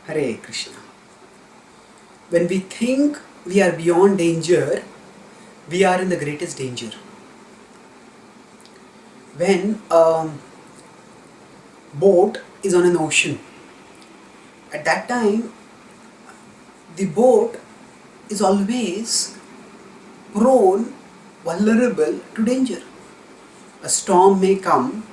Hare Krishna. When we think we are beyond danger, we are in the greatest danger. When a boat is on an ocean, at that time the boat is always prone, vulnerable to danger. A storm may come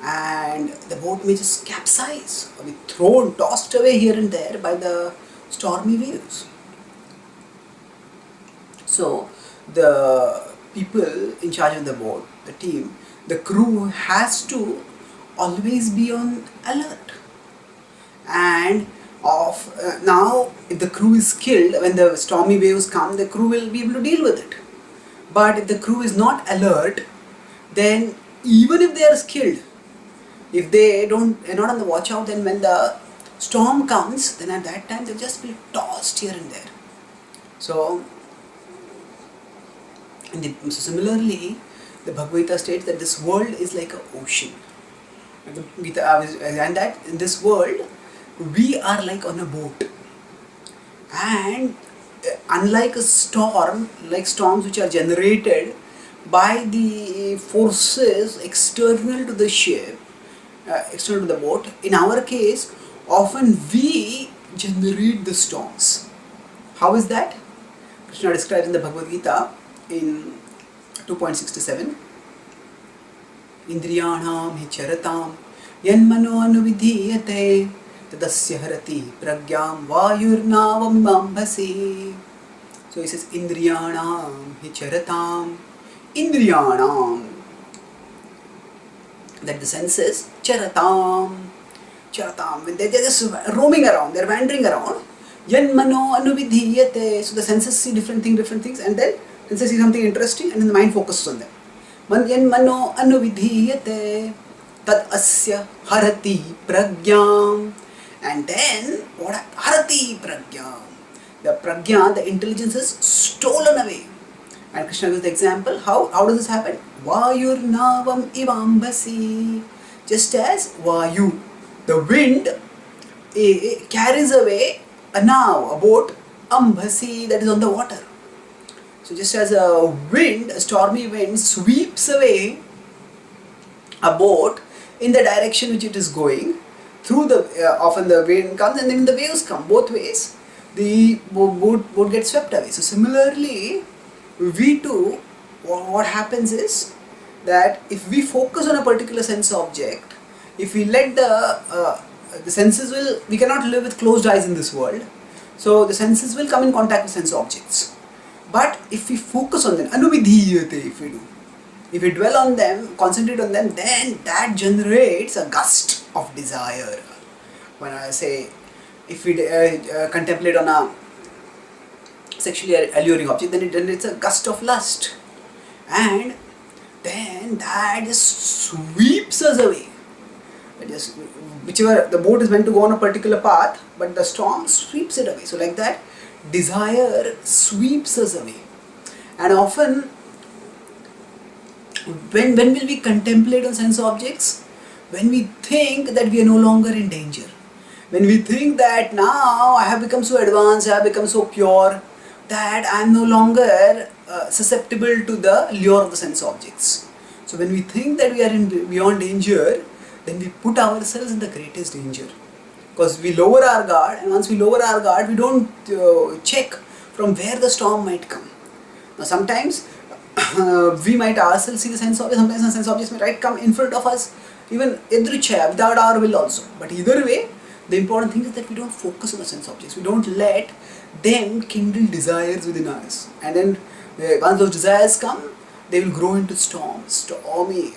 and the boat may just capsize or be thrown, tossed away here and there by the stormy waves. So the people in charge of the boat, the team, the crew has to always be on alert. And now if the crew is skilled, when the stormy waves come, the crew will be able to deal with it. But if the crew is not alert, then even if they are skilled, if they are not on the watch out, then when the storm comes, then at that time they'll just be tossed here and there. So similarly, the Bhagavad Gita states that this world is like an ocean. And that in this world, we are like on a boat. And unlike a storm, like storms which are generated by the forces external to the ship, external to the boat, in our case, often we generate the storms. How is that? Krishna describes in the Bhagavad Gita in 2.67. Indriyanam hi charatam yanmano anuvidhiyate tadasya harati pragyam vayurnavam mambhasi. So he says Indriyanam hi charatam. Indriyanam, that the senses, charatam, when they're just roaming around, they're wandering around. Yanmano anuvidhiyate. So the senses see different things, and then senses see something interesting, and then the mind focuses on them. Yanmano anuvidhiyate tad asya harati pragyam. And then what? Harati pragyam. The pragya, the intelligence is stolen away. And Krishna gives the example. How does this happen? Vayurnavam ivambasi. Just as Vayu, the wind, carries away a boat, ambasi, that is on the water. So just as a stormy wind sweeps away a boat in the direction which it is going, through the often the wind comes and then the waves come both ways, the boat gets swept away. So similarly, we too, what happens is that if we focus on a particular sense object, if we let the senses we cannot live with closed eyes in this world, so the senses will come in contact with sense objects. But if we focus on them, anuvidhiyate, if we dwell on them, concentrate on them, then that generates a gust of desire. When I say, if we contemplate on a sexually alluring object, then it generates a gust of lust, and then that just sweeps us away. Whichever the boat is meant to go on a particular path, but the storm sweeps it away. So like that, desire sweeps us away. And often, when will we contemplate on sense objects? When we think that we are no longer in danger. When we think that now I have become so advanced, I have become so pure, that I am no longer susceptible to the lure of the sense objects. So when we think that we are beyond danger, then we put ourselves in the greatest danger. Because we lower our guard, and once we lower our guard, we don't check from where the storm might come. Now sometimes we might ourselves see the sense objects, sometimes the sense objects might come in front of us, even edrichaya, without our will also. But either way, the important thing is that we don't focus on the sense objects. We don't let them kindle desires within us. And then once those desires come, they will grow into stormy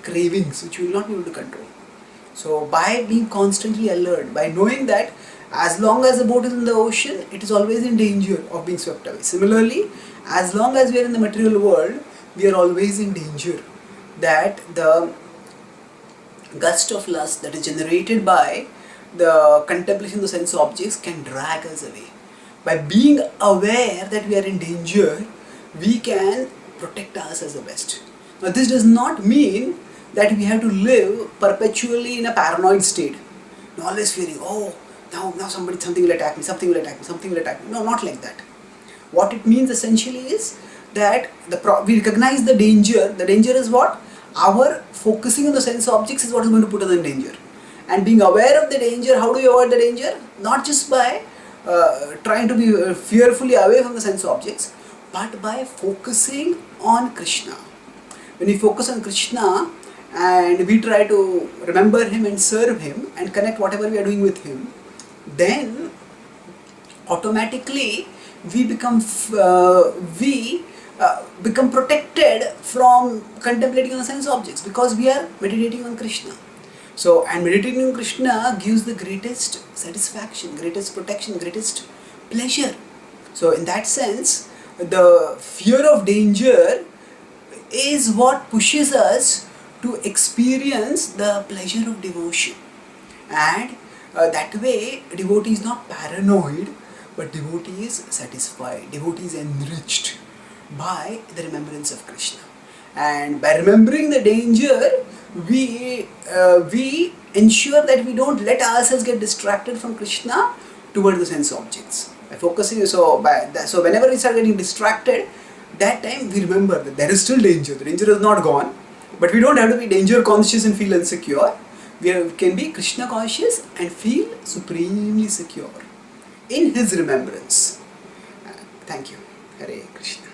cravings which we will not be able to control. So by being constantly alert, by knowing that as long as the boat is in the ocean, it is always in danger of being swept away. Similarly, as long as we are in the material world, we are always in danger that the gust of lust that is generated by the contemplation of the sense objects can drag us away. By being aware that we are in danger, we can protect ourselves the best. Now this does not mean that we have to live perpetually in a paranoid state, always fearing, oh, now something will attack me, something will attack me, something will attack me. No, not like that. What it means essentially is that we recognize the danger. The danger is what? Our focusing on the sense objects is what is going to put us in danger. And being aware of the danger, how do you avoid the danger? Not just by trying to be fearfully away from the sense objects, but by focusing on Krishna. When we focus on Krishna and we try to remember Him and serve Him and connect whatever we are doing with Him, then automatically we become protected from contemplating on the sense objects, because we are meditating on Krishna. So, and meditating on Krishna gives the greatest satisfaction, greatest protection, greatest pleasure. So in that sense, the fear of danger is what pushes us to experience the pleasure of devotion. And that way, devotee is not paranoid, but devotee is satisfied, devotee is enriched by the remembrance of Krishna. And by remembering the danger, we ensure that we don't let ourselves get distracted from Krishna toward the sense objects. By focusing, so whenever we start getting distracted, that time we remember that there is still danger. The danger is not gone, but we don't have to be danger conscious and feel insecure. We can be Krishna conscious and feel supremely secure in His remembrance. Thank you. Hare Krishna.